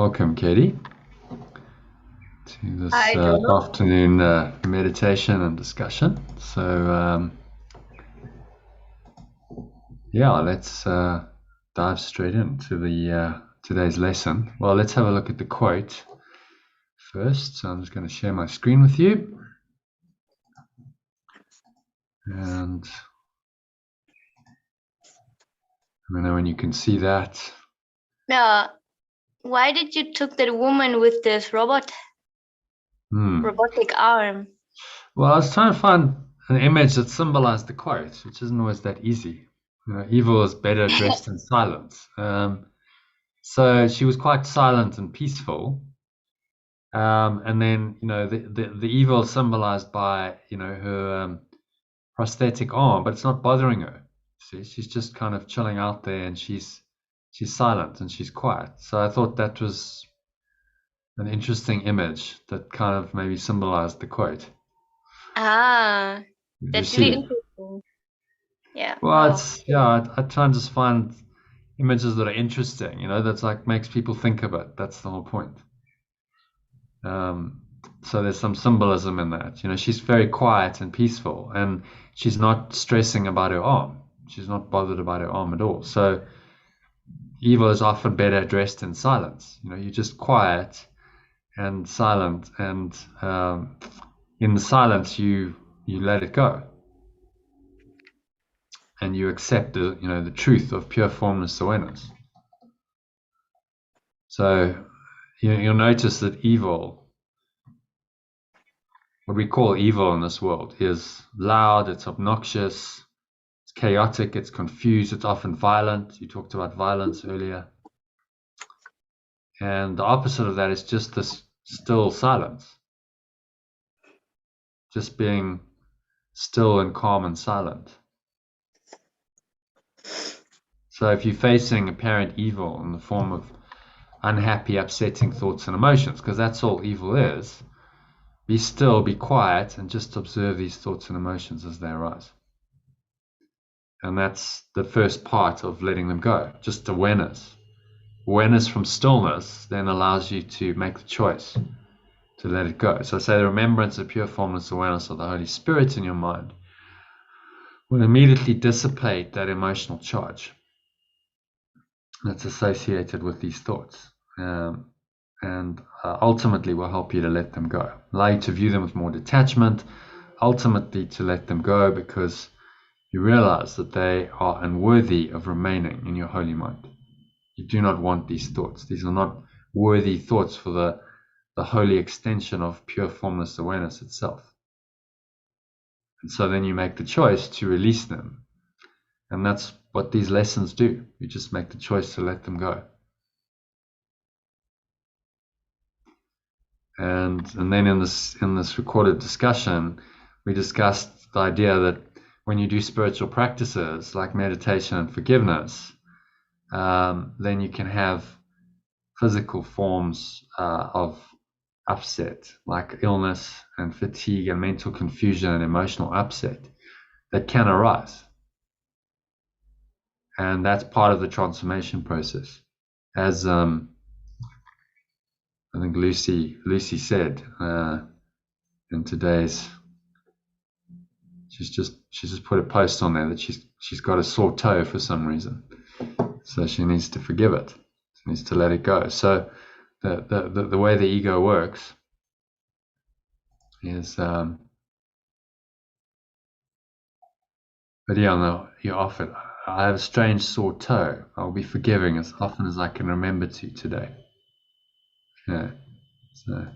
Welcome, Katie, to this I don't know. afternoon meditation and discussion. So, yeah, let's dive straight into the today's lesson. Well, let's have a look at the quote first. So I'm just going to share my screen with you, and let me know when you can see that. Now, why did you took that woman with this robotic arm? Well, I was trying to find an image that symbolized the quote, which isn't always that easy. You know, evil is better dressed in silence. So she was quite silent and peaceful. And then, the evil symbolized by, her prosthetic arm, but it's not bothering her. See, she's just kind of chilling out there, and she's silent and she's quiet. So I thought that was an interesting image that kind of maybe symbolized the quote. Ah, Did you that's really see? interesting. Yeah. Well, I try and just find images that are interesting, that's like makes people think of it. That's the whole point. So there's some symbolism in that. She's very quiet and peaceful, and she's not stressing about her arm. She's not bothered about her arm at all. So evil is often better dressed in silence. You're just quiet and silent, and in the silence, you let it go, and you accept the truth of pure formless awareness. So you'll notice that evil, what we call evil in this world, is loud, it's obnoxious, it's chaotic, it's confused, it's often violent. You talked about violence earlier. And the opposite of that is just this still silence, just being still and calm and silent. So if you're facing apparent evil in the form of unhappy, upsetting thoughts and emotions, because that's all evil is, be still, be quiet, and just observe these thoughts and emotions as they arise. And that's the first part of letting them go, just awareness. Awareness from stillness then allows you to make the choice to let it go. So say the remembrance of pure formless awareness of the Holy Spirit in your mind will immediately dissipate that emotional charge that's associated with these thoughts, and ultimately will help you to let them go, allow you to view them with more detachment, ultimately to let them go because you realize that they are unworthy of remaining in your holy mind. You do not want these thoughts. These are not worthy thoughts for the holy extension of pure formless awareness itself. And so then you make the choice to release them. And that's what these lessons do. You just make the choice to let them go. And then in this recorded discussion, we discussed the idea that when you do spiritual practices like meditation and forgiveness, then you can have physical forms of upset, like illness and fatigue and mental confusion and emotional upset that can arise. And that's part of the transformation process. As I think Lucy said in today's, she's just put a post on there that she's got a sore toe for some reason, so she needs to forgive it. She needs to let it go. So the way the ego works is, but yeah, no, you often, I have a strange sore toe. I'll be forgiving as often as I can remember to today. Yeah. So.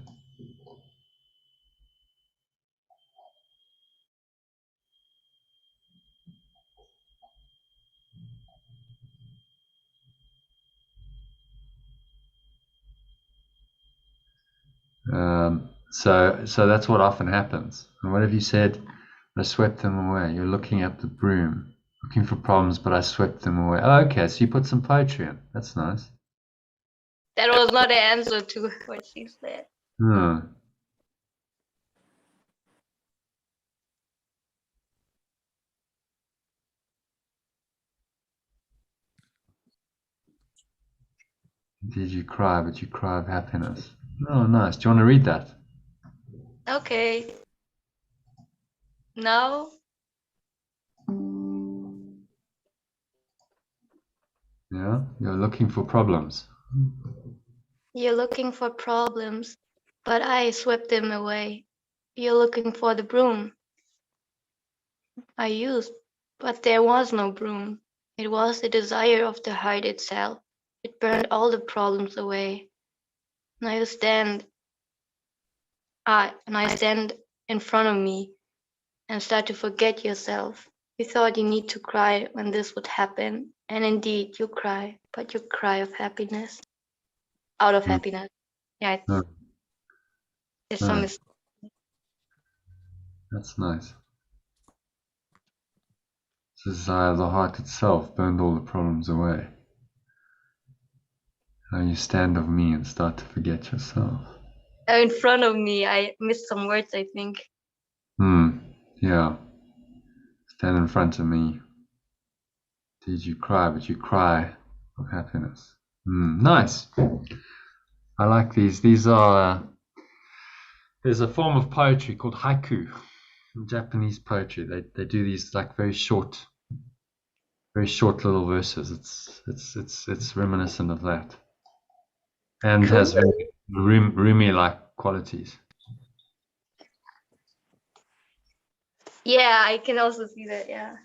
So that's what often happens. And what have you said? I swept them away. You're looking at the broom, looking for problems, but I swept them away. Oh, okay, so you put some poetry in. That's nice. That was not the answer to what she said. Did you cry, but you cry of happiness? Oh, nice. Do you want to read that? Okay. Now Yeah, you're looking for problems. you're looking for problems, but I swept them away. You're looking for the broom I used, but there was no broom. It was the desire of the heart itself. It burned all the problems away. Now you stand, and I stand in front of me and start to forget yourself. You thought you need to cry when this would happen, and indeed you cry, but you cry of happiness, out of Mm. happiness. Yeah, Oh, it's some nice. That's nice. The desire of the heart itself burned all the problems away. Now you stand of me and start to forget yourself. in front of me. I missed some words, I think. Yeah. Stand in front of me. Did you cry, but you cry of happiness. Nice. I like these. These are, there's a form of poetry called haiku, Japanese poetry. They do these like very short little verses. It's reminiscent of that, and Cool. has very Rumi like qualities. Yeah, I can also see that. Yeah.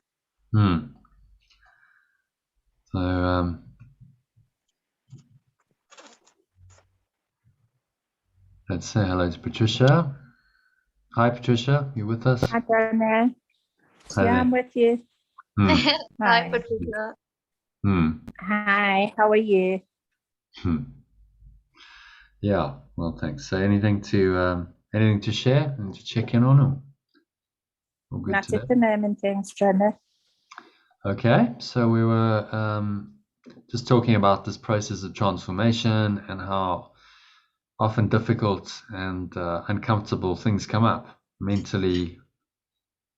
So let's say hello to Patricia. Hi Patricia, you with us? Hi, Donna. Hi Yeah, there. I'm with you. Hi, Hi. Patricia. Hi, how are you? Yeah, well, thanks. So anything to share and to check in on, or good Not today? at the moment, thanks, Donna. Okay, so we were just talking about this process of transformation and how often difficult and uncomfortable things come up mentally,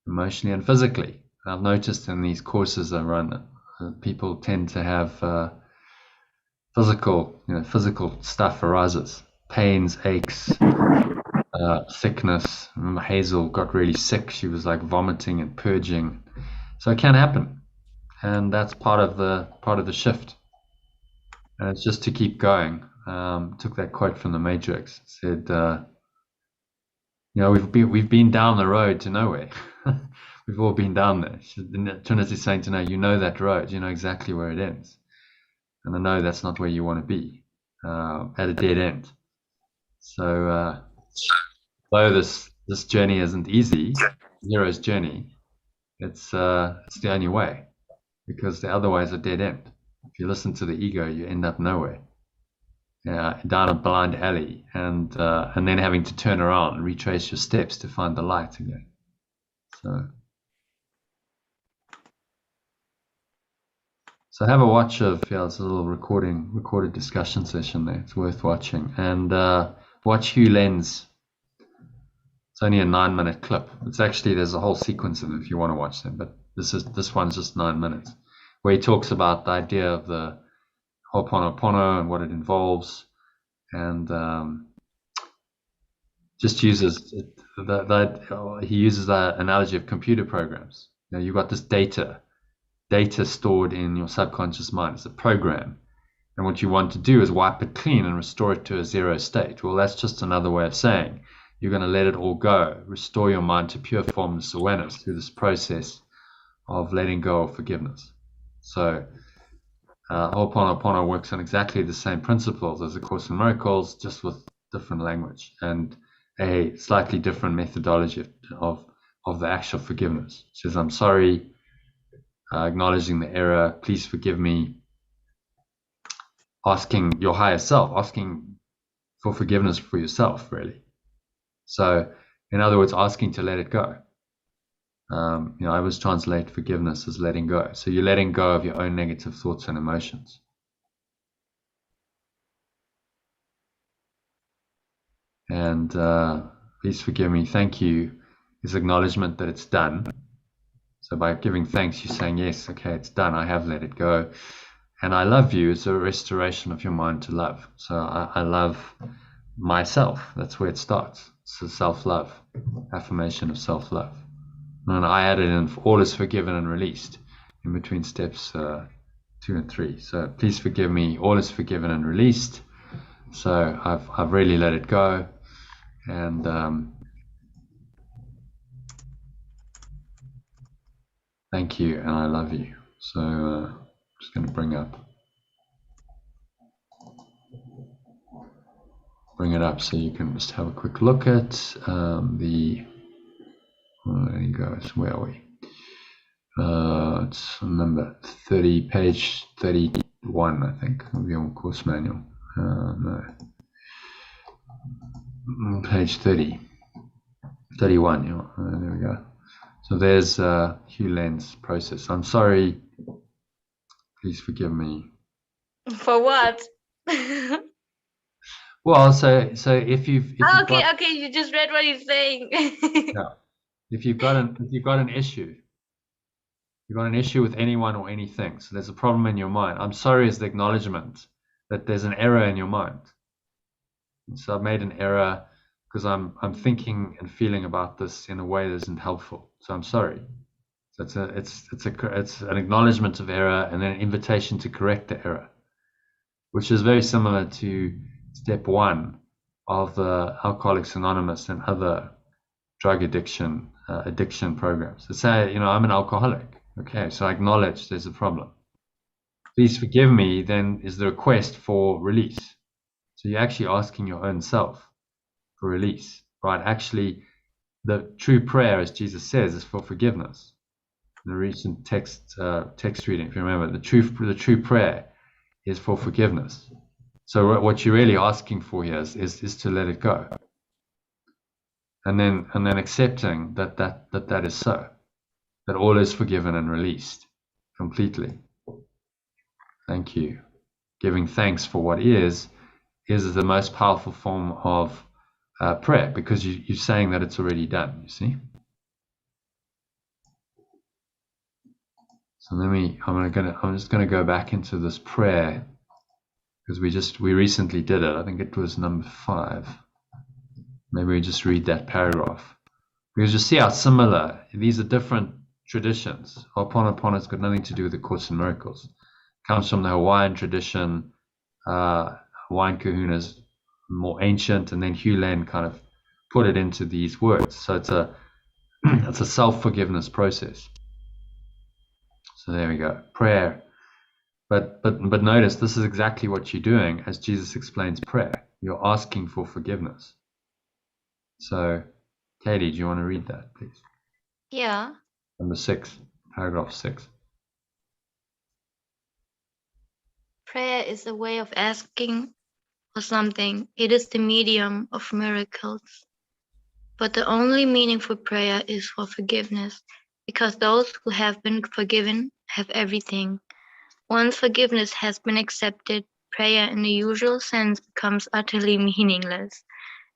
emotionally, and physically. I've noticed in these courses I run, people tend to have physical stuff arises, pains, aches, sickness. I remember Hazel got really sick. She was like vomiting and purging. So it can happen, and that's part of the shift. And it's just to keep going. Took that quote from the Matrix. It said, we've been down the road to nowhere. We've all been down there. Trinity's saying to know, you know that road. You know exactly where it ends, and I know that's not where you want to be, at a dead end. So though this journey isn't easy, hero's journey, it's the only way, because the other way is a dead end. If you listen to the ego, you end up nowhere, down a blind alley, and then having to turn around and retrace your steps to find the light again. So have a watch of, it's a little recorded discussion session there. It's worth watching, and watch Hew Len's. It's only a 9-minute clip. There's a whole sequence of it if you want to watch them, but this one's just 9 minutes, where he talks about the idea of the Ho'oponopono and what it involves, and just uses he uses the analogy of computer programs. You've got this data stored in your subconscious mind. It's a program, and what you want to do is wipe it clean and restore it to a zero state. Well, that's just another way of saying you're going to let it all go, restore your mind to pure formless awareness through this process of letting go of forgiveness. So Ho'oponopono works on exactly the same principles as A Course in Miracles, just with different language and a slightly different methodology of the actual forgiveness. It says, I'm sorry, acknowledging the error, please forgive me, asking your higher self, asking for forgiveness for yourself, really. So, in other words, asking to let it go. I always translate forgiveness as letting go. So you're letting go of your own negative thoughts and emotions. And please forgive me, thank you, is acknowledgement that it's done. So by giving thanks, you're saying, yes, okay, it's done. I have let it go. And I love you is a restoration of your mind to love. So I love myself. That's where it starts. It's a self-love, affirmation of self-love. And I added in, all is forgiven and released in between steps 2 and 3. So please forgive me, all is forgiven and released. So I've really let it go. And thank you, and I love you. So I'm just going to bring it up so you can just have a quick look at there you go. So where are we? It's number 30, page 31, I think, of your course manual. No. Page 30. 31, yeah. There we go. So there's Hew Len's process. I'm sorry. Please forgive me. For what? Well, so if you've okay, you just read what he's saying. yeah, if you've got an issue, you've got an issue with anyone or anything. So there's a problem in your mind. I'm sorry is the acknowledgement that there's an error in your mind. And so I've made an error because I'm thinking and feeling about this in a way that isn't helpful. So I'm sorry. So it's an acknowledgement of error and then an invitation to correct the error, which is very similar to step 1 of the Alcoholics Anonymous and other drug addiction programs. They say, I'm an alcoholic. Okay, so I acknowledge there's a problem. Please forgive me, then is the request for release. So you're actually asking your own self for release, right? Actually, the true prayer, as Jesus says, is for forgiveness. In the recent text reading, if you remember, the true prayer is for forgiveness. So what you're really asking for here is to let it go, and then accepting that is so, that all is forgiven and released completely. Thank you. Giving thanks for what is the most powerful form of prayer, because you're saying that it's already done. You see. So I'm just gonna go back into this prayer, because we recently did it. I think it was number 5. Maybe we just read that paragraph, because you see how similar these are. Different traditions. Ho'oponopono's got nothing to do with the Course in Miracles. It comes from the Hawaiian tradition. Hawaiian kahuna's more ancient, and then Hew Len kind of put it into these words. So it's a self-forgiveness process. So there we go. Prayer. But notice this is exactly what you're doing as Jesus explains prayer. You're asking for forgiveness. So, Katie, do you want to read that, please? Yeah. Number 6, paragraph 6. Prayer is a way of asking for something. It is the medium of miracles. But the only meaning for prayer is for forgiveness, because those who have been forgiven have everything. Once forgiveness has been accepted, prayer in the usual sense becomes utterly meaningless.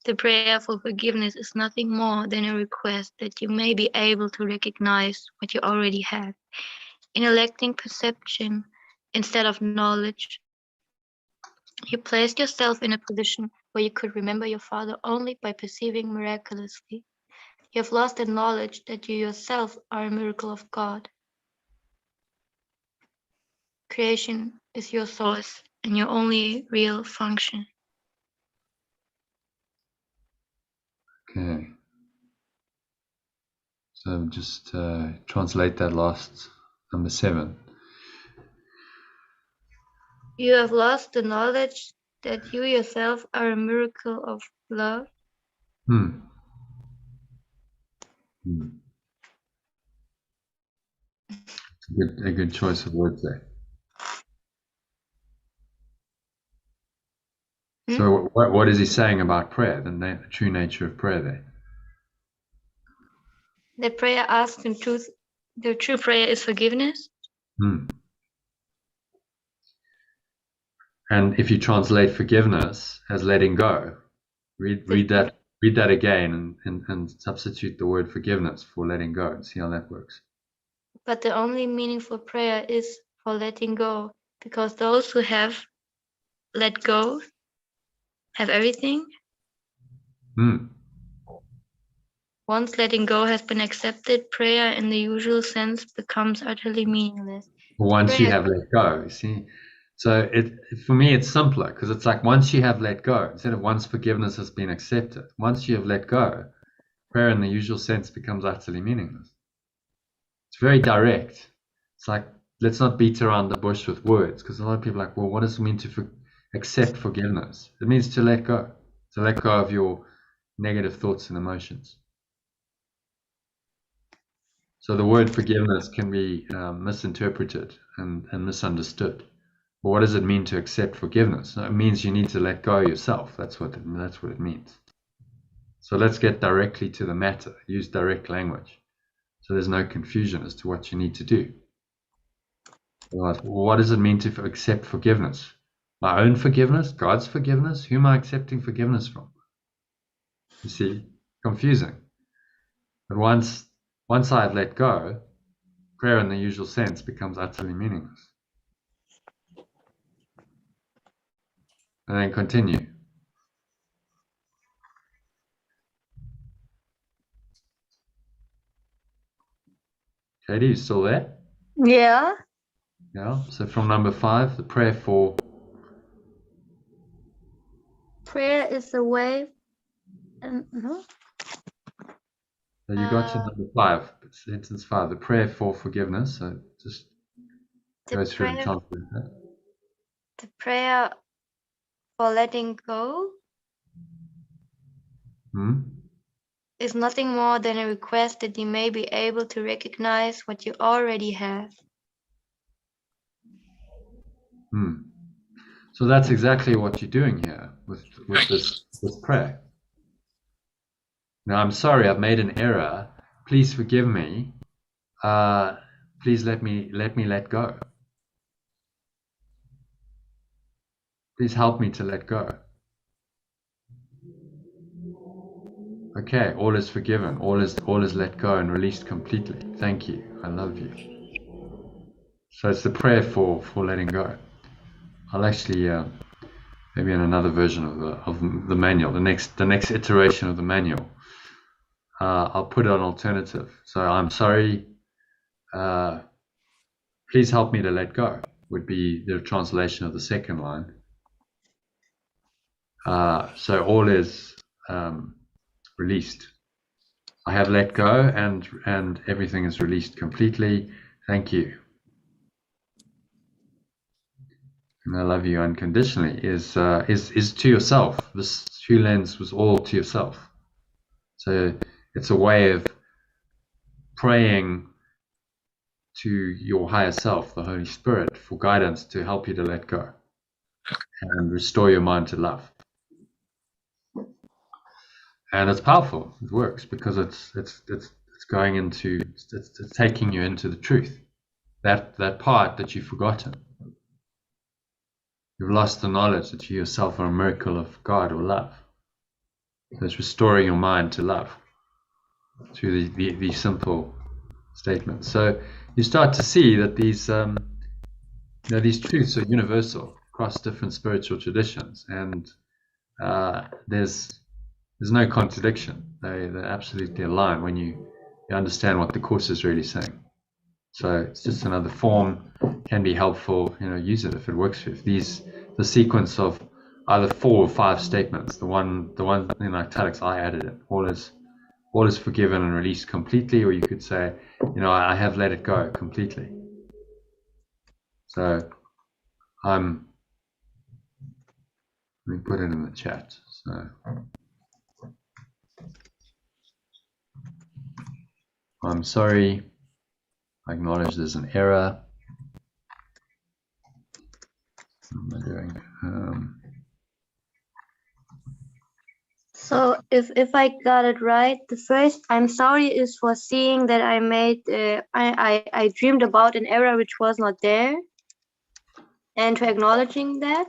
The prayer for forgiveness is nothing more than a request that you may be able to recognize what you already have. In electing perception instead of knowledge, you placed yourself in a position where you could remember your father only by perceiving miraculously. You have lost the knowledge that you yourself are a miracle of God. Creation is your source and your only real function. Okay. So just translate that last number 7. You have lost the knowledge that you yourself are a miracle of love. A good choice of words there. So what is he saying about prayer, the true nature of prayer there? The prayer asks in truth, the true prayer is forgiveness. And if you translate forgiveness as letting go, read that again and substitute the word forgiveness for letting go and see how that works. But the only meaning for prayer is for letting go. because those who have let go have everything. Once letting go has been accepted, prayer in the usual sense becomes utterly meaningless. Once you have let go, you see. So for me, it's simpler because it's like once you have let go, instead of once forgiveness has been accepted, once you have let go, prayer in the usual sense becomes utterly meaningless. It's very direct. It's like, let's not beat around the bush with words, because a lot of people are like, well, what does it mean to accept forgiveness? It means to let go of your negative thoughts and emotions. So the word forgiveness can be misinterpreted and misunderstood. But what does it mean to accept forgiveness? It means you need to let go yourself. That's what it means. So let's get directly to the matter. Use direct language, so there's no confusion as to what you need to do. Well, what does it mean to accept forgiveness? My own forgiveness? God's forgiveness? Who am I accepting forgiveness from? You see, confusing. But once I've let go, prayer in the usual sense becomes utterly meaningless. And then continue. Katie, you still there? Yeah. Yeah. So from number 5, the prayer for. Prayer is the way. So you got to number 5, sentence 5, the prayer for forgiveness. So just go through and translate that. The prayer for letting go is nothing more than a request that you may be able to recognize what you already have. So that's exactly what you're doing here with this prayer. Now, I'm sorry, I've made an error. Please forgive me. Please let me let go. Please help me to let go. Okay, all is forgiven. All is let go and released completely. Thank you. I love you. So it's the prayer for letting go. I'll actually maybe in another version of the manual, the next iteration of the manual, I'll put an alternative. So I'm sorry. Please help me to let go would be the translation of the second line. So all is released. I have let go and everything is released completely. Thank you. And I love you unconditionally is to yourself. This Hew Len was all to yourself. So it's a way of praying to your higher self, the Holy Spirit, for guidance to help you to let go and restore your mind to love. And it's powerful. It works because it's going into it's taking you into the truth. That part that you've forgotten. You've lost the knowledge that you yourself are a miracle of God or love. So it's restoring your mind to love through these simple statements. So you start to see that these truths are universal across different spiritual traditions, and there's no contradiction. They're absolutely aligned when you understand what the Course is really saying. So it's just another form, can be helpful. Use it if it works for you. The sequence of either 4 or 5 statements. The one in italics, I added it. All is forgiven and released completely, or you could say, I have let it go completely. So let me put it in the chat. So I'm sorry. I acknowledge there's an error. What am I doing? So if I got it right, the first I'm sorry is for seeing that I made I dreamed about an error which was not there, and to acknowledging that.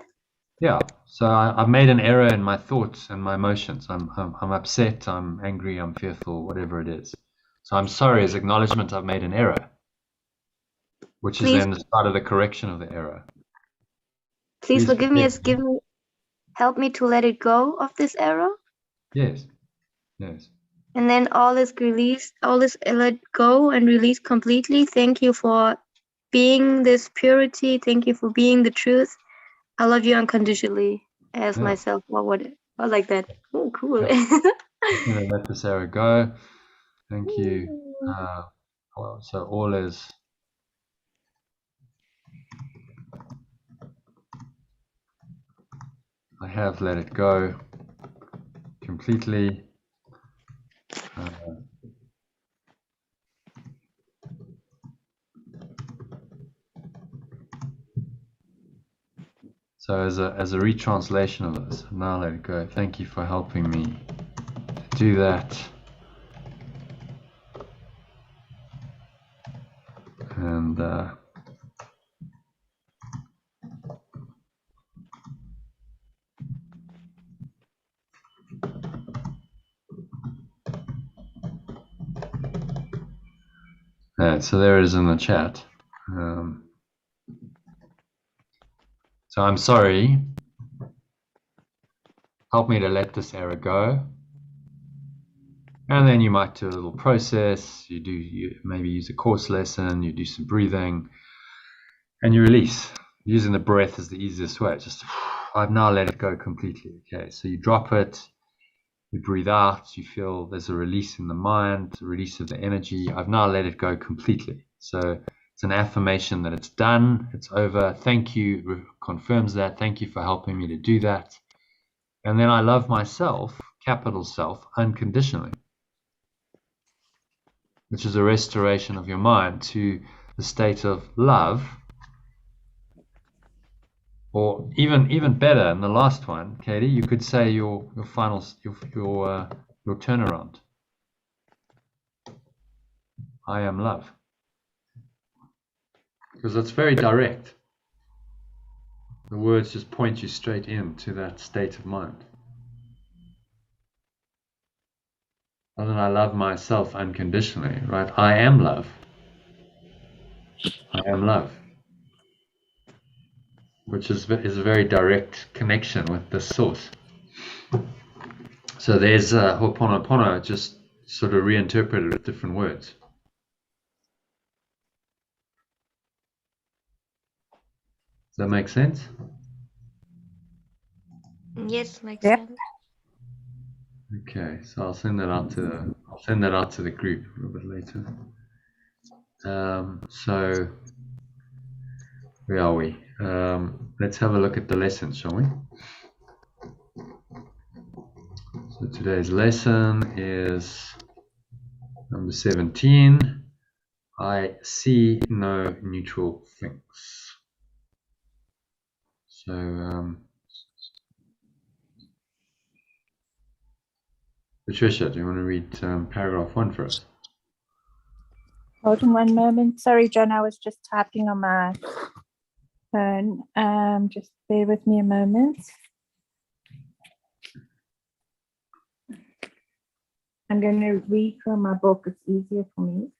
Yeah. So I've made an error in my thoughts and my emotions. I'm upset. I'm angry. I'm fearful. Whatever it is. So I'm sorry is acknowledgement I've made an error, which is then the start of the correction of the error. Please forgive me as help me to let it go of this error. Yes. Yes. And then all is released, all is let go and released completely. Thank you for being this purity. Thank you for being the truth. I love you unconditionally as myself, or what, or like that. Oh, cool. I'm going to let this arrow go. Thank you. Well, so all is. I have let it go completely. So as a retranslation of this, now let it go. Thank you for helping me to do that. And so there it is in the chat. So I'm sorry. Help me to let this error go. And then you might do a little process. You maybe use a course lesson. You do some breathing, and you release. Using the breath is the easiest way. Just I've now let it go completely. Okay, so you drop it. You breathe out. You feel there's a release in the mind, a release of the energy. I've now let it go completely. So it's an affirmation that it's done. It's over. Thank you. Confirms that. Thank you for helping me to do that. And then I love myself, capital self, unconditionally, which is a restoration of your mind to the state of love, or even better. In the last one, Katie, you could say your final your turnaround. I am love, because it's very direct. The words just point you straight into that state of mind. And then I love myself unconditionally, right? I am love. I am love. Which is a very direct connection with the source. So there's Ho'oponopono, just sort of reinterpreted with different words. Does that make sense? Yes, makes sense. Okay, so I'll send that out to the group a little bit later. So where are we? Let's have a look at the lessons, shall we? So today's lesson is number 17. I see no neutral things. So Patricia, do you want to read paragraph 1 for us? Hold on one moment. Sorry, John, I was just typing on my phone. Just bear with me a moment. I'm going to read from my book. It's easier for me.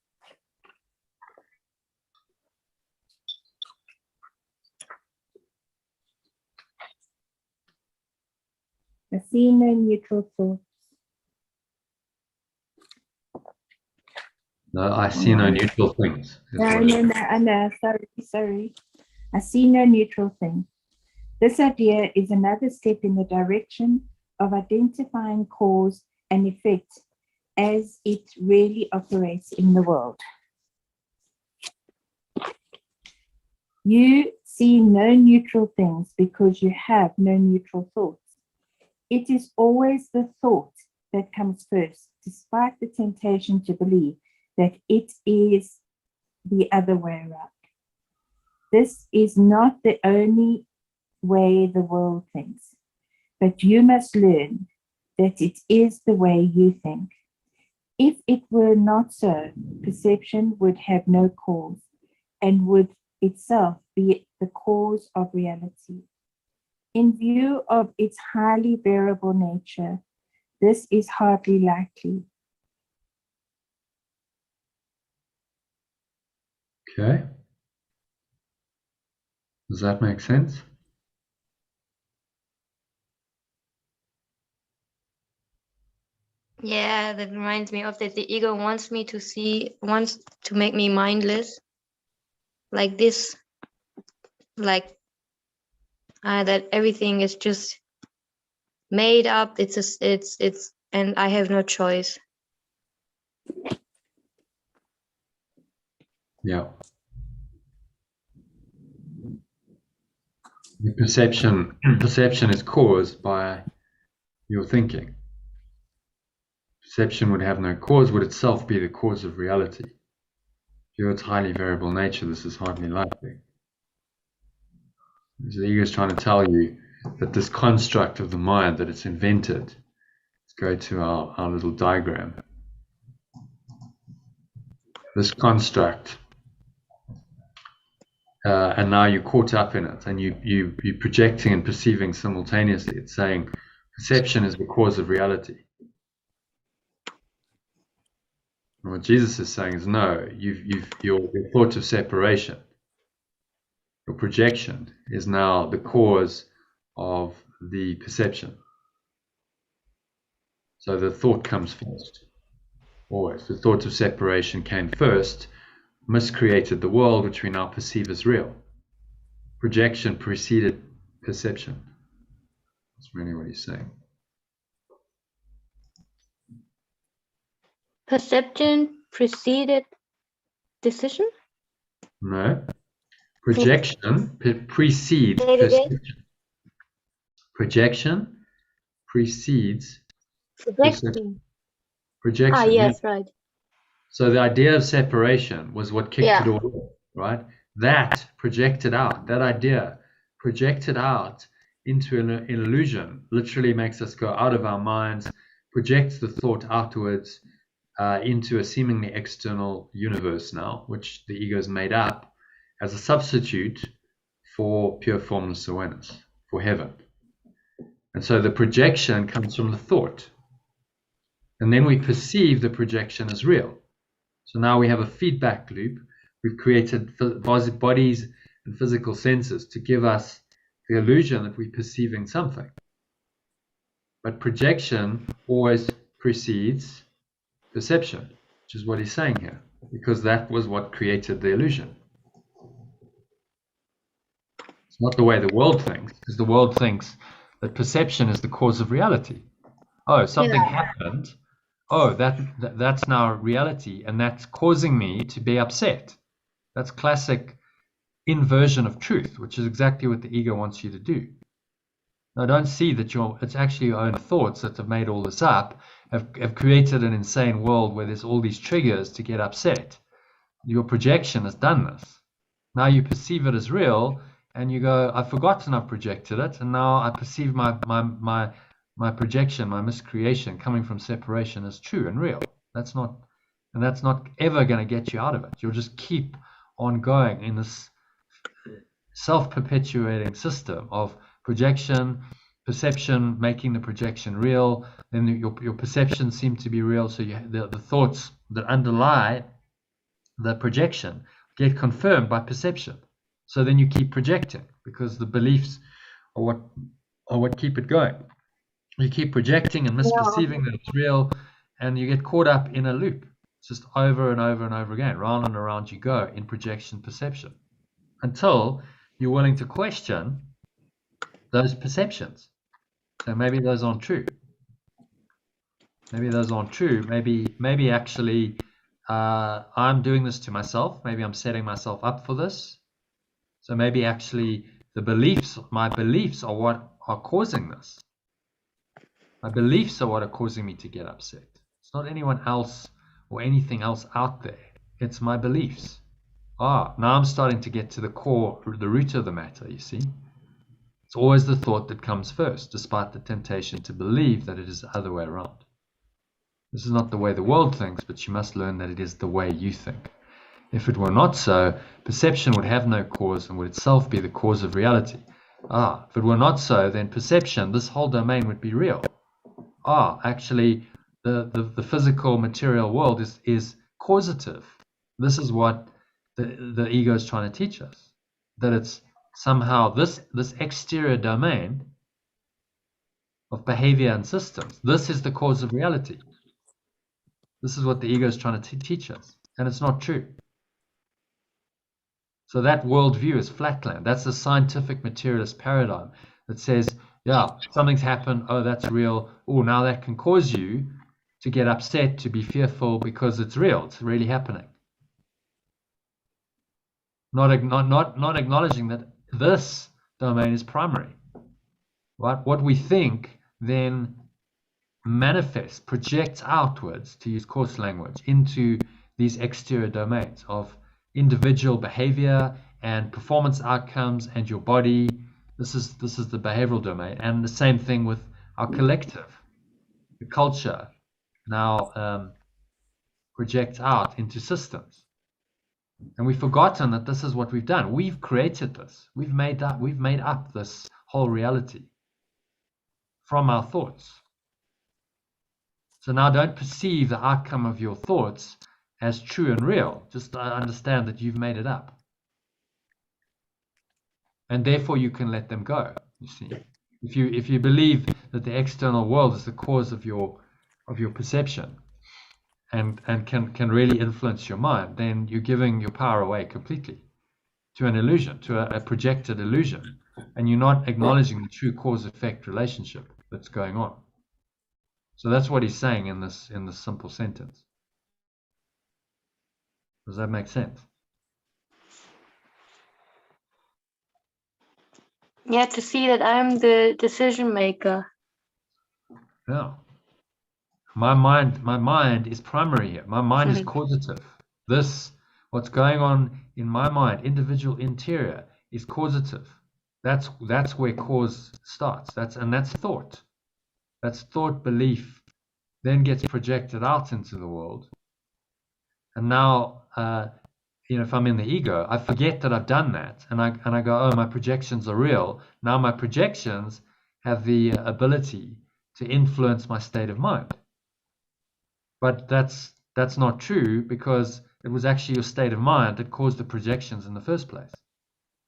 I see no neutral thoughts. No, I see no neutral things. No. Sorry. I see no neutral thing. This idea is another step in the direction of identifying cause and effect as it really operates in the world. You see no neutral things because you have no neutral thoughts. It is always the thought that comes first, despite the temptation to believe that it is the other way around. This is not the only way the world thinks, but you must learn that it is the way you think. If it were not so, perception would have no cause and would itself be the cause of reality. In view of its highly variable nature, this is hardly likely. Okay. Does that make sense? Yeah, that reminds me of that. The ego wants to make me mindless, like this, like that everything is just made up. And I have no choice. Yeah. The perception is caused by your thinking. Perception would have no cause, would itself be the cause of reality. Due to its highly variable nature, this is hardly likely. The ego is trying to tell you that this construct of the mind that it's invented, let's go to our little diagram. This construct, and now you're caught up in it, and you're projecting and perceiving simultaneously. It's saying perception is the cause of reality. And what Jesus is saying is no, your thought of separation, your projection is now the cause of the perception. So the thought comes first. Always. The thought of separation came first, miscreated the world which we now perceive as real. Projection preceded perception. That's really what he's saying. Perception preceded decision? No. Projection precedes perception. Projection precedes perception. Projection. Yes, right. So the idea of separation was what kicked it all off, right? That projected out, that idea projected out into an illusion, literally makes us go out of our minds, projects the thought outwards into a seemingly external universe now, which the ego has made up as a substitute for pure formless awareness, for heaven. And so the projection comes from the thought. And then we perceive the projection as real. So now we have a feedback loop. We've created bodies and physical senses to give us the illusion that we're perceiving something. But projection always precedes perception, which is what he's saying here, because that was what created the illusion. It's not the way the world thinks, because the world thinks that perception is the cause of reality. Oh, something happened. Oh, that's now reality, and that's causing me to be upset. That's classic inversion of truth, which is exactly what the ego wants you to do. Now, don't see that it's actually your own thoughts that have made all this up, have created an insane world where there's all these triggers to get upset. Your projection has done this. Now you perceive it as real, and you go, I've forgotten I've projected it, and now I perceive my projection, my miscreation coming from separation as true and real. That's not ever going to get you out of it. You'll just keep on going in this self-perpetuating system of projection, perception, making the projection real. Then your perceptions seem to be real, so the thoughts that underlie the projection get confirmed by perception. So then you keep projecting, because the beliefs are what keep it going. You keep projecting and misperceiving that it's real, and you get caught up in a loop. It's just over and over and over again, round and around you go in projection perception, until you're willing to question those perceptions. So maybe those aren't true. Maybe those aren't true. Maybe actually I'm doing this to myself. Maybe I'm setting myself up for this. So maybe actually my beliefs are what are causing this. My beliefs are what are causing me to get upset. It's not anyone else or anything else out there. It's my beliefs. Now I'm starting to get to the core, the root of the matter, you see. It's always the thought that comes first, despite the temptation to believe that it is the other way around. This is not the way the world thinks, but you must learn that it is the way you think. If it were not so, perception would have no cause and would itself be the cause of reality. If it were not so, then perception, this whole domain, would be real. Actually, the physical material world is causative. This is what the ego is trying to teach us, that it's somehow this exterior domain of behavior and systems, this is the cause of reality. This is what the ego is trying to teach us, and it's not true. So that worldview is flatland. That's the scientific materialist paradigm that says, yeah, something's happened. Oh, that's real. Oh, now that can cause you to get upset, to be fearful because it's real. It's really happening. Not acknowledging that this domain is primary. Right? What we think then manifests, projects outwards, to use coarse language, into these exterior domains of individual behavior and performance outcomes and your body. This is the behavioral domain, and the same thing with our collective, the culture now projects out into systems. And we've forgotten that this is what we've done. We've created this. We've made up this whole reality from our thoughts. So now don't perceive the outcome of your thoughts as true and real. Just understand that you've made it up. And therefore you can let them go, you see. If you believe that the external world is the cause of your perception and can really influence your mind, then you're giving your power away completely to an illusion, to a projected illusion. And you're not acknowledging the true cause-effect relationship that's going on. So that's what he's saying in this simple sentence. Does that make sense? Yeah, to see that I'm the decision maker. Yeah. My mind is primary here. My mind is causative. What's going on in my mind, individual interior, is causative. That's where cause starts. That's thought. That's thought, belief, then gets projected out into the world. And now, if I'm in the ego, I forget that I've done that, and I go, oh, my projections are real. Now my projections have the ability to influence my state of mind. But that's not true, because it was actually your state of mind that caused the projections in the first place.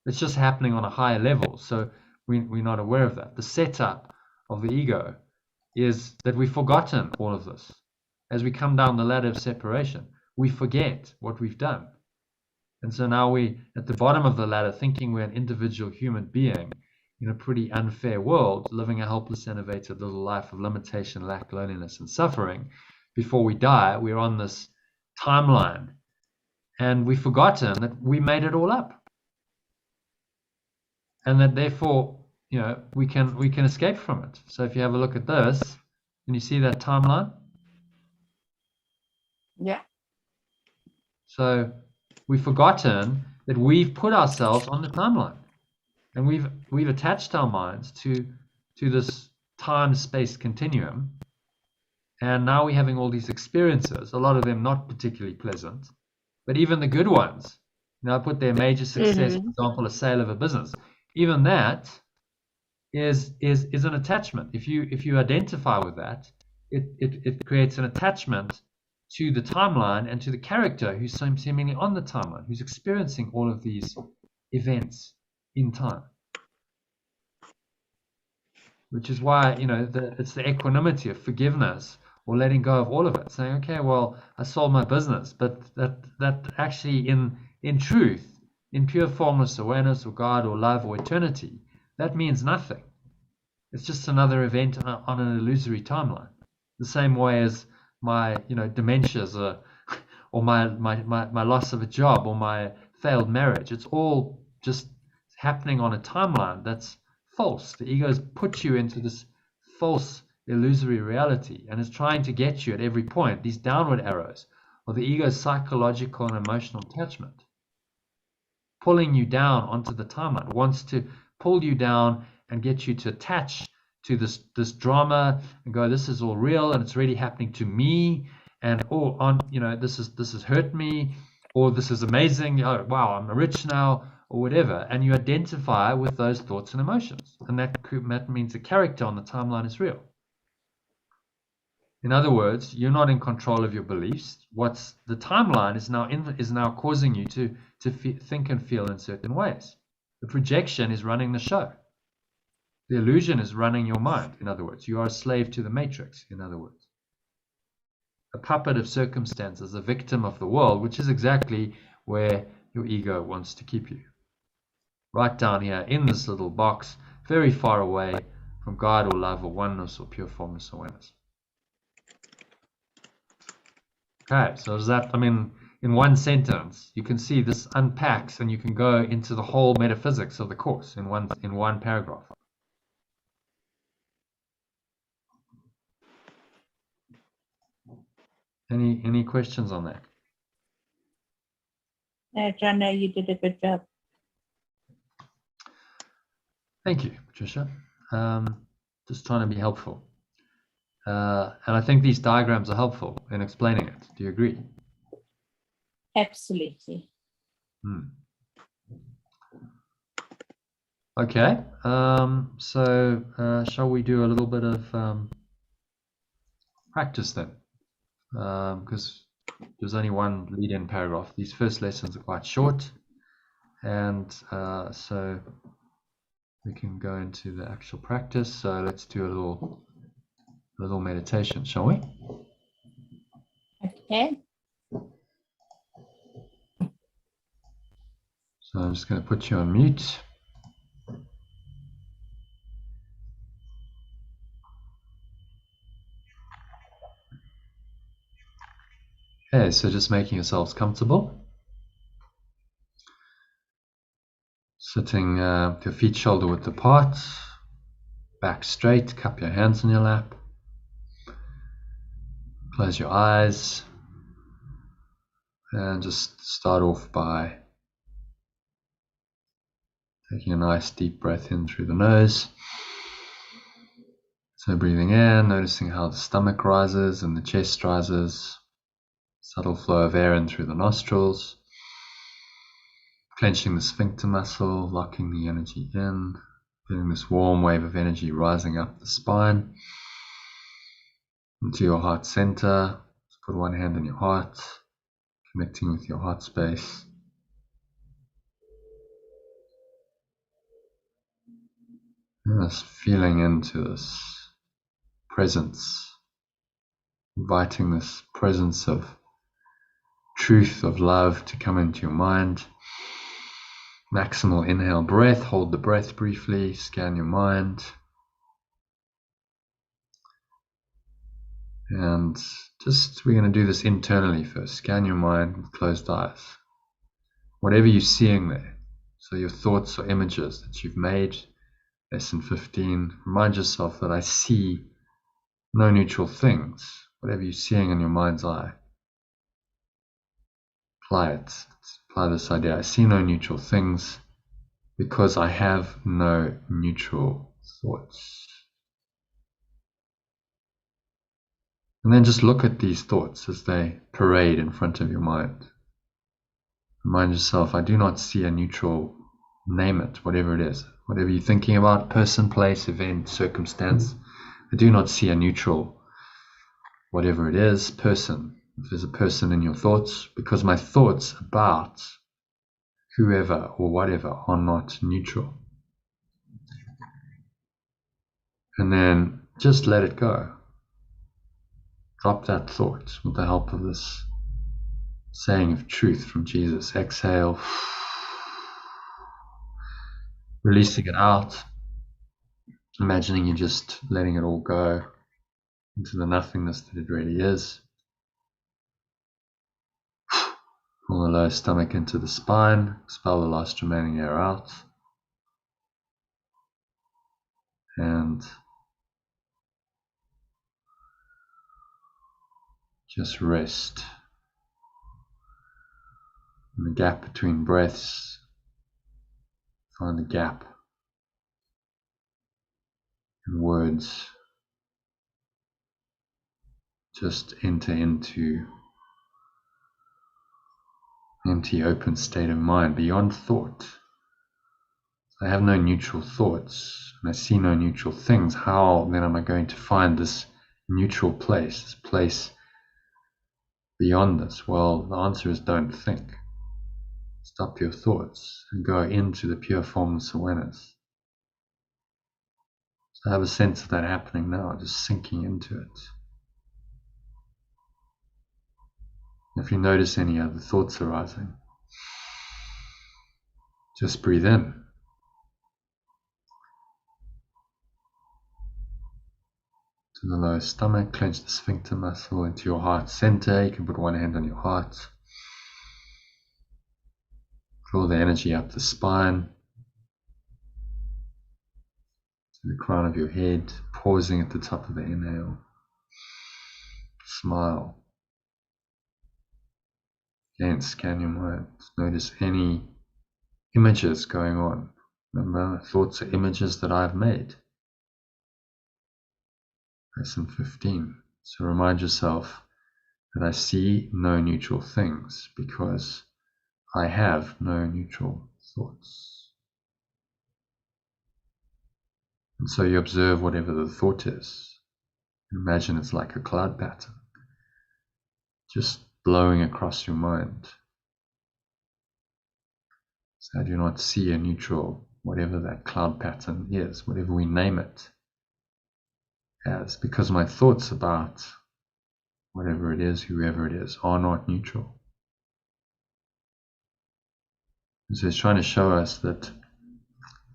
It's just happening on a higher level, so we're not aware of that. The setup of the ego is that we've forgotten all of this. As we come down the ladder of separation, we forget what we've done. And so now we at the bottom of the ladder, thinking we're an individual human being in a pretty unfair world, living a helpless, innovative little life of limitation, lack, loneliness, and suffering. Before we die, we're on this timeline, and we've forgotten that we made it all up, and that therefore, we can escape from it. So if you have a look at this, can you see that timeline? Yeah. So we've forgotten that we've put ourselves on the timeline, and we've attached our minds to this time-space continuum. And now we're having all these experiences, a lot of them not particularly pleasant, but even the good ones. I put their major success, for example, a sale of a business. Even that is an attachment. If you identify with that, it creates an attachment to the timeline and to the character who's seemingly on the timeline, who's experiencing all of these events in time. Which is why, it's the equanimity of forgiveness, or letting go of all of it, saying, okay, well, I sold my business, but that actually in truth, in pure formless awareness or God or love or eternity, that means nothing. It's just another event on an illusory timeline. The same way as my dementias or my loss of a job or my failed marriage. It's all just happening on a timeline that's false. The ego has put you into this false illusory reality, and is trying to get you at every point, these downward arrows of the ego's psychological and emotional attachment, pulling you down onto the timeline, wants to pull you down and get you to attach to this drama and go, this is all real and it's really happening to me, and this has hurt me, or this is amazing, oh wow, I'm rich now, or whatever. And you identify with those thoughts and emotions, and that means the character on the timeline is real. In other words, you're not in control of your beliefs. What's the timeline is now causing you to think and feel in certain ways. The projection is running the show. The illusion is running your mind. In other words, you are a slave to the matrix. In other words, a puppet of circumstances, a victim of the world, which is exactly where your ego wants to keep you. Right down here in this little box, very far away from God or love or oneness or pure formless awareness. Okay, so is that, I mean, in one sentence, you can see this unpacks and you can go into the whole metaphysics of the course in one paragraph. Any questions on that? John, no, you did a good job. Thank you, Patricia. Just trying to be helpful. And I think these diagrams are helpful in explaining it. Do you agree? Absolutely. Okay. So shall we do a little bit of practice then? Because there's only one lead-in paragraph. These first lessons are quite short, and so we can go into the actual practice. So let's do a little meditation, shall we? Okay. So I'm just going to put you on mute. Okay, so just making yourselves comfortable. Sitting with your feet shoulder width apart, back straight, cup your hands in your lap. Close your eyes and just start off by taking a nice deep breath in through the nose. So breathing in, noticing how the stomach rises and the chest rises. Subtle flow of air in through the nostrils. Clenching the sphincter muscle, locking the energy in. Feeling this warm wave of energy rising up the spine. Into your heart center. Just put one hand on your heart. Connecting with your heart space. Just feeling into this presence. Inviting this presence of truth, of love to come into your mind. Maximal inhale breath, hold the breath briefly, scan your mind. And we're going to do this internally first. Scan your mind with closed eyes. Whatever you're seeing there, so your thoughts or images that you've made, lesson 15, remind yourself that I see no neutral things. Whatever you're seeing in your mind's eye, apply it. Apply this idea. I see no neutral things because I have no neutral thoughts. And then just look at these thoughts as they parade in front of your mind. Remind yourself, I do not see a neutral, name it, whatever it is. Whatever you're thinking about, person, place, event, circumstance, I do not see a neutral, whatever it is, person. If there's a person in your thoughts, because my thoughts about whoever or whatever are not neutral. And then just let it go. Drop that thought with the help of this saying of truth from Jesus. Exhale, releasing it out, imagining you're just letting it all go into the nothingness that it really is. Pull the lower stomach into the spine, expel the last remaining air out, and just rest. In the gap between breaths, find the gap in words. Just enter into empty, open state of mind, beyond thought. I have no neutral thoughts, and I see no neutral things. How then am I going to find this neutral place, this place beyond this? Well, the answer is don't think. Stop your thoughts and go into the pure formless awareness. So I have a sense of that happening now, just sinking into it. If you notice any other thoughts arising, just breathe in. To the lower stomach, clench the sphincter muscle into your heart center. You can put one hand on your heart. Draw the energy up the spine, to the crown of your head, pausing at the top of the inhale. Smile. Again, scan your mind. Notice any images going on. Remember, thoughts are images that I've made. Lesson 15. So remind yourself that I see no neutral things because I have no neutral thoughts. And so you observe whatever the thought is. Imagine it's like a cloud pattern, just blowing across your mind. So I do not see a neutral, whatever that cloud pattern is, whatever we name it as, because my thoughts about whatever it is, whoever it is, are not neutral. And so it's trying to show us that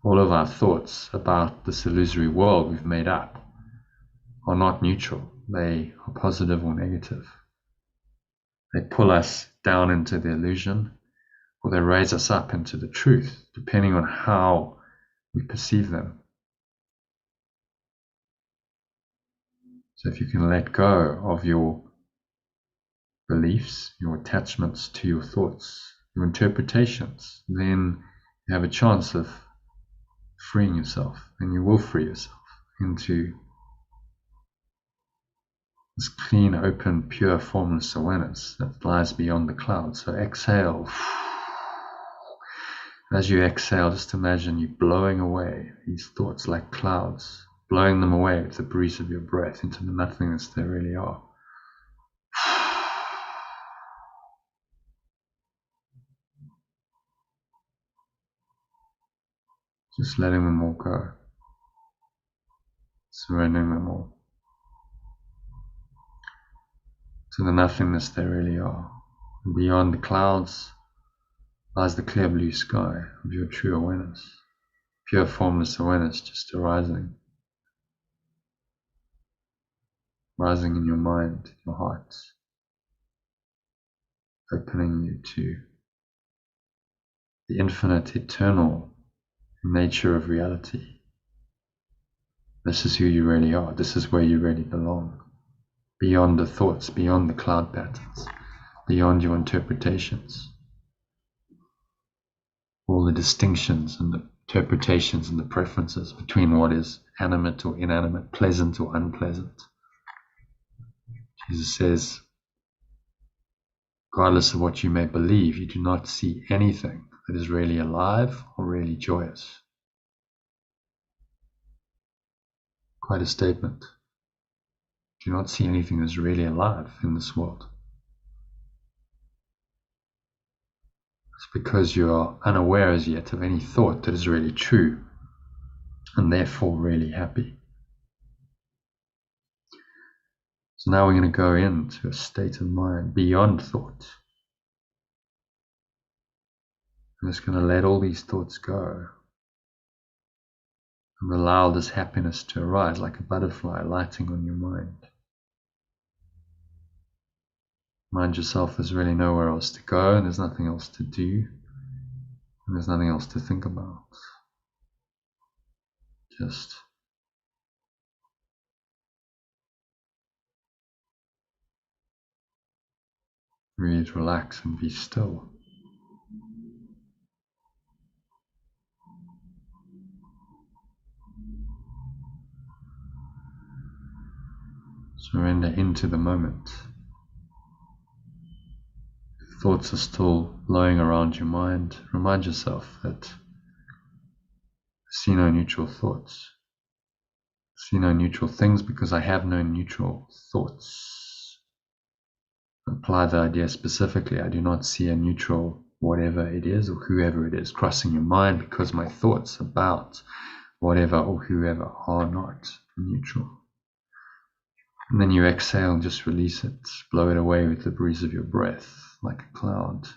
all of our thoughts about this illusory world we've made up are not neutral. They are positive or negative. They pull us down into the illusion, or they raise us up into the truth, depending on how we perceive them. So if you can let go of your beliefs, your attachments to your thoughts, your interpretations, then you have a chance of freeing yourself, and you will free yourself into this clean, open, pure, formless awareness that lies beyond the clouds. So exhale. As you exhale, just imagine you blowing away these thoughts like clouds, blowing them away with the breeze of your breath into the nothingness they really are. Just letting them all go, surrendering them all to the nothingness they really are. And beyond the clouds lies the clear blue sky of your true awareness, pure formless awareness just arising in your mind, your heart, opening you to the infinite, eternal nature of reality. This is who you really are. This is where you really belong. Beyond the thoughts, beyond the cloud patterns, beyond your interpretations. All the distinctions and the interpretations and the preferences between what is animate or inanimate, pleasant or unpleasant. Jesus says, regardless of what you may believe, you do not see anything that is really alive or really joyous. Quite a statement. Do not see anything that's really alive in this world. It's because you are unaware as yet of any thought that is really true and therefore really happy. So now we're going to go into a state of mind beyond thought. I'm just going to let all these thoughts go and allow this happiness to arise like a butterfly lighting on your mind. Remind yourself there's really nowhere else to go and there's nothing else to do and there's nothing else to think about. Just breathe, relax and be still. Surrender into the moment. If thoughts are still blowing around your mind, remind yourself that I see no neutral thoughts. I see no neutral things because I have no neutral thoughts. Apply the idea specifically. I do not see a neutral whatever it is or whoever it is crossing your mind because my thoughts about whatever or whoever are not neutral. And then you exhale and just release it. Blow it away with the breeze of your breath, like a cloud.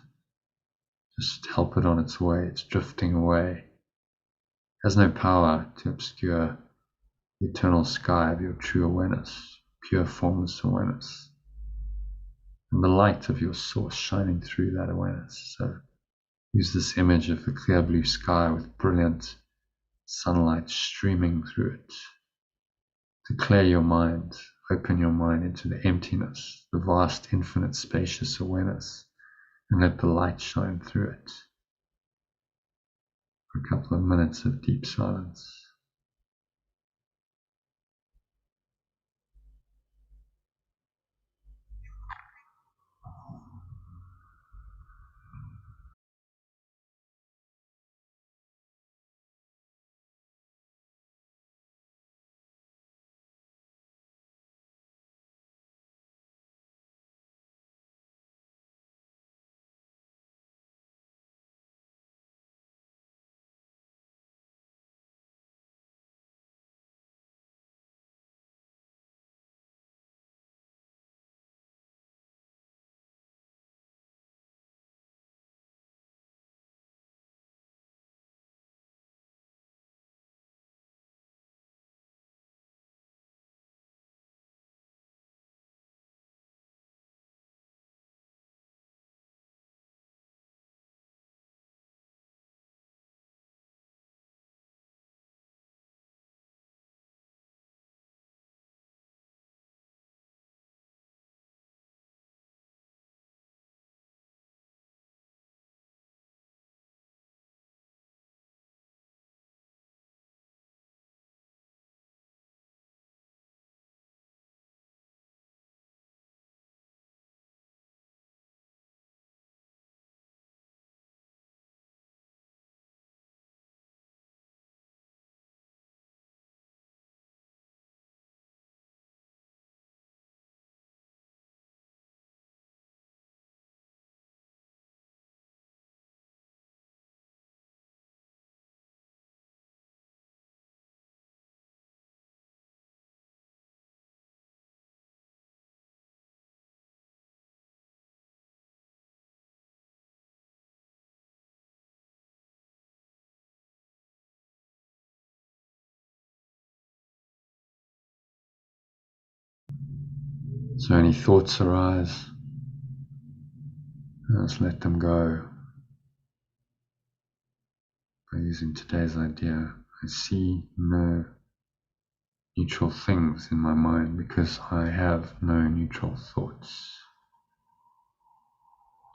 Just help it on its way. It's drifting away. It has no power to obscure the eternal sky of your true awareness, pure formless awareness, and the light of your source shining through that awareness. So use this image of the clear blue sky with brilliant sunlight streaming through it to clear your mind, open your mind into the emptiness, the vast, infinite, spacious awareness, and let the light shine through it. For a couple of minutes of deep silence. So any thoughts arise, just let them go. By using today's idea, I see no neutral things in my mind because I have no neutral thoughts.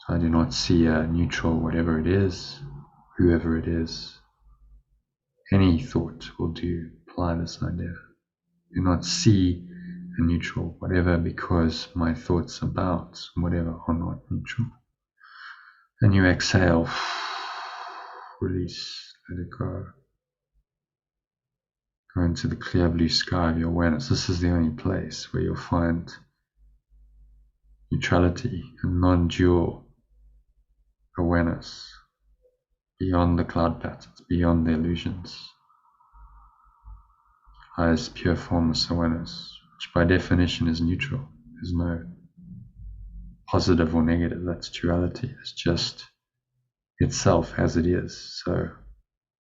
So I do not see a neutral whatever it is, whoever it is. Any thought will do. Apply this idea. Do not see a neutral whatever because my thoughts about whatever are not neutral. And you exhale, release, let it go. Go into the clear blue sky of your awareness. This is the only place where you'll find neutrality and non-dual awareness beyond the cloud patterns, beyond the illusions. As pure formless awareness, which by definition is neutral. There's no positive or negative. That's duality. It's just itself as it is. So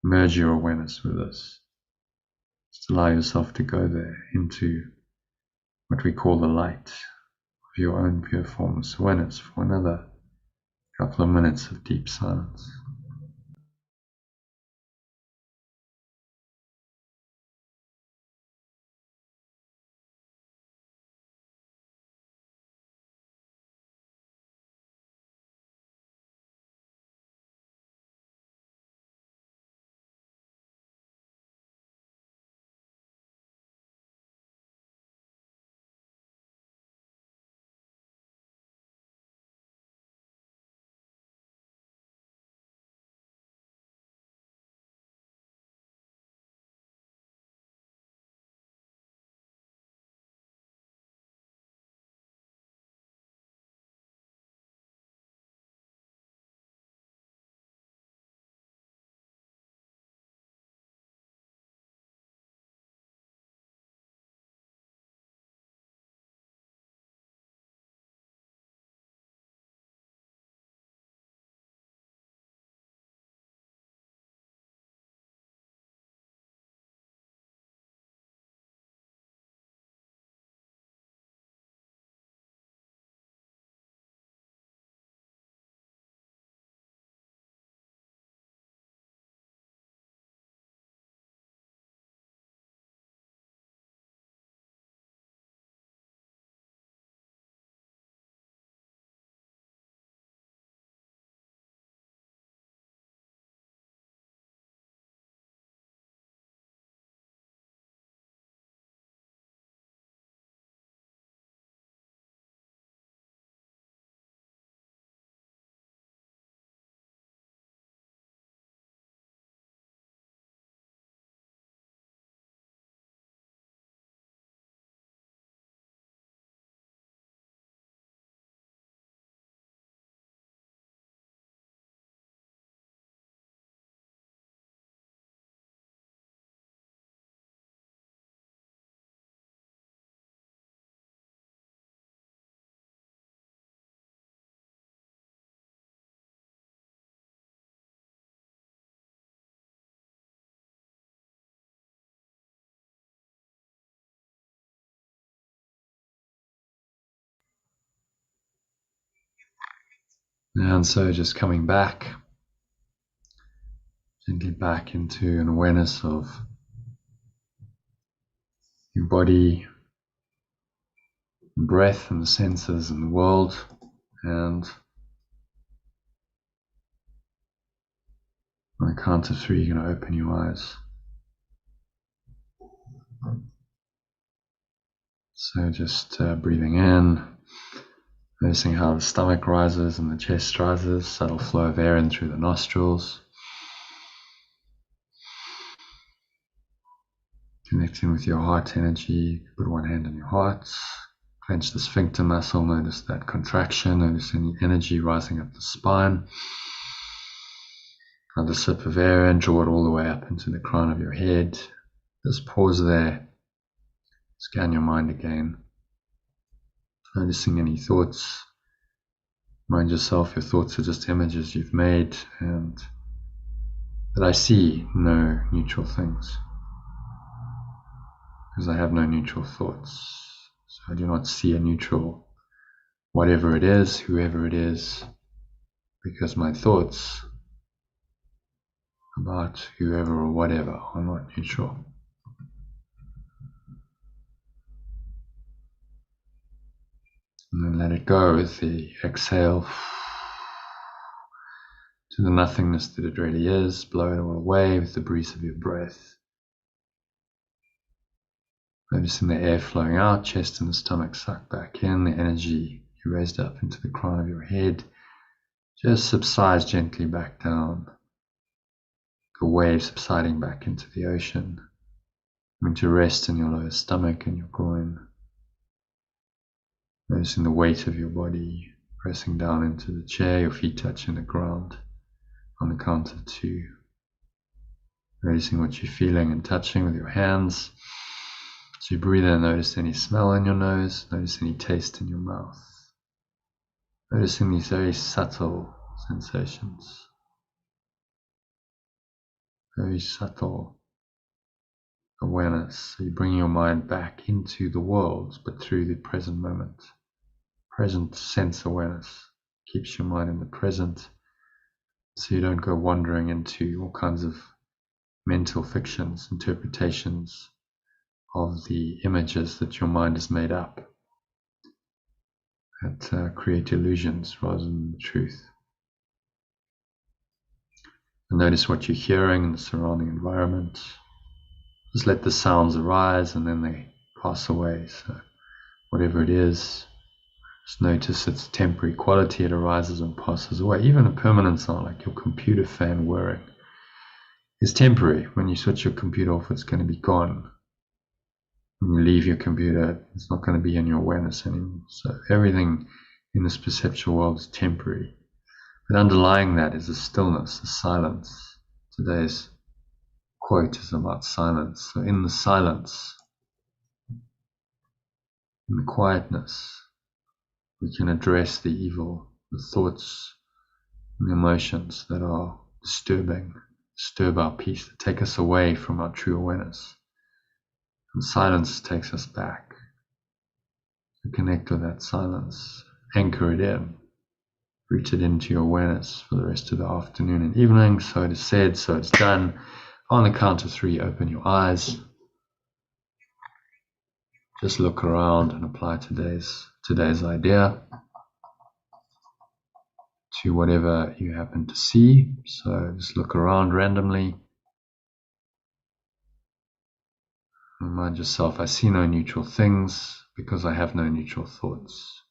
merge your awareness with this. Just allow yourself to go there into what we call the light of your own pure formless awareness for another couple of minutes of deep silence. And so just coming back, gently back into an awareness of your body, breath and the senses and the world, and on the count of 3 you're going to open your eyes. So just breathing in, noticing how the stomach rises and the chest rises, subtle flow of air in through the nostrils. Connecting with your heart energy, put one hand on your heart, clench the sphincter muscle, notice that contraction, notice any energy rising up the spine. Another sip of air and draw it all the way up into the crown of your head. Just pause there, scan your mind again, noticing any thoughts. Remind yourself your thoughts are just images you've made, and that I see no neutral things, because I have no neutral thoughts. So I do not see a neutral whatever it is, whoever it is, because my thoughts about whoever or whatever are not neutral. And then let it go with the exhale to the nothingness that it really is. Blow it all away with the breeze of your breath. Noticing the air flowing out, chest and the stomach sucked back in, the energy you raised up into the crown of your head just subsides gently back down. Like a wave subsiding back into the ocean. Coming to rest in your lower stomach and your groin. Noticing the weight of your body pressing down into the chair, your feet touching the ground on the count of 2. Noticing what you're feeling and touching with your hands. As you breathe in, notice any smell in your nose, notice any taste in your mouth. Noticing these very subtle sensations. Very subtle awareness. So you bring your mind back into the world, but through the present moment. Present sense awareness keeps your mind in the present, so you don't go wandering into all kinds of mental fictions, interpretations of the images that your mind has made up that create illusions rather than the truth. And notice what you're hearing in the surrounding environment. Just let the sounds arise and then they pass away. So whatever it is, just notice its temporary quality. It arises and passes away. Even a permanent sound like your computer fan whirring is temporary. When you switch your computer off, it's going to be gone. When you leave your computer, it's not going to be in your awareness anymore. So everything in this perceptual world is temporary. But underlying that is a stillness, a silence. Today's quote is about silence. So in the silence, in the quietness, we can address the evil, the thoughts and the emotions that are disturb our peace, that take us away from our true awareness. And silence takes us back. So connect with that silence, anchor it in, root it into your awareness for the rest of the afternoon and evening. So it is said, so it's done. On the count of 3, open your eyes. Just look around and apply today's idea to whatever you happen to see. So just look around randomly. Remind yourself, I see no neutral things because I have no neutral thoughts.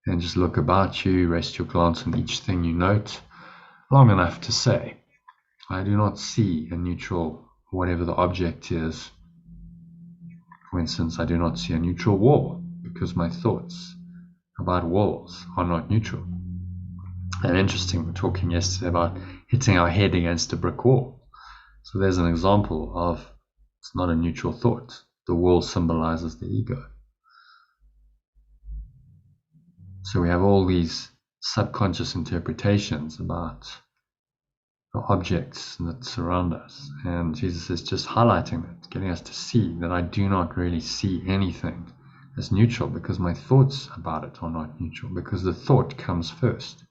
And just look about you, rest your glance on each thing you note long enough to say, I do not see a neutral, whatever the object is. For instance, I do not see a neutral wall because my thoughts about walls are not neutral. And interesting, we were talking yesterday about hitting our head against a brick wall. So there's an example of it's not a neutral thought. The wall symbolizes the ego. So we have all these subconscious interpretations about the objects that surround us. And Jesus is just highlighting that, getting us to see that I do not really see anything as neutral because my thoughts about it are not neutral, because the thought comes first.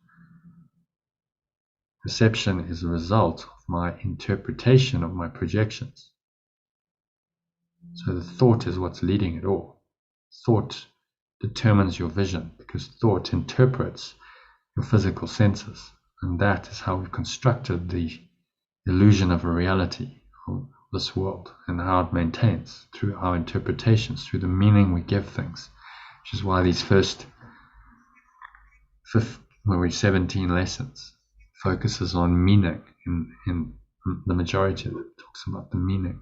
Perception is a result of my interpretation of my projections. So the thought is what's leading it all. Thought determines your vision because thought interprets your physical senses. And that is how we've constructed the illusion of a reality of this world, and how it maintains through our interpretations, through the meaning we give things, which is why these first 17 lessons focuses on meaning. In the majority of it talks about the meaning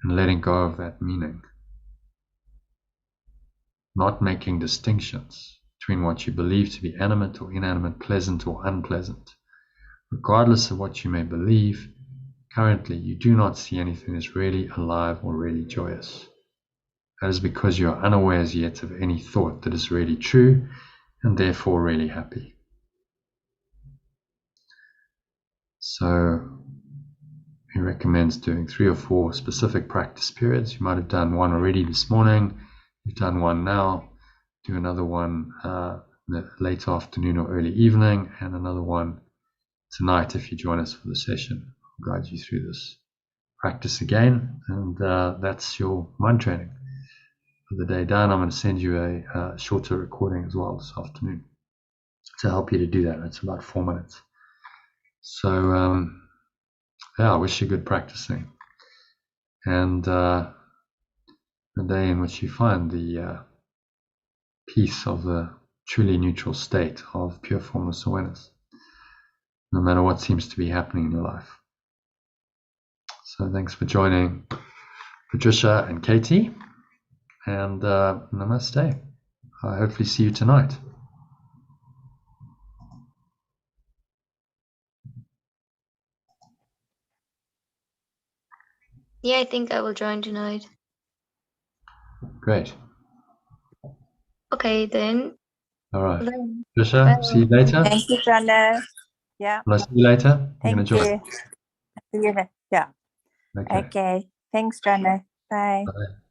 and letting go of that meaning, not making distinctions between what you believe to be animate or inanimate, pleasant or unpleasant. Regardless of what you may believe, currently you do not see anything as really alive or really joyous. That is because you are unaware as yet of any thought that is really true and therefore really happy. So he recommends doing 3 or 4 specific practice periods. You might have done one already this morning. You've done one now. Do another one in the late afternoon or early evening, and another one tonight if you join us for the session. I'll guide you through this practice again, and that's your mind training for the day done. I'm going to send you a shorter recording as well this afternoon to help you to do that. It's about 4 minutes. So yeah, I wish you good practicing, and the day in which you find the peace of the truly neutral state of pure formless awareness, no matter what seems to be happening in your life. So thanks for joining, Patricia and Katie, and namaste. I hopefully see you tonight. Yeah, I think I will join tonight. Great. Okay, then. All right. Then. Patricia, Bye. see you later. Thank you, Jana. Yeah. Will I see you later? You're going Thank to join. you. See you later. Yeah. Okay. Okay. Thanks, Jana. Bye. Bye.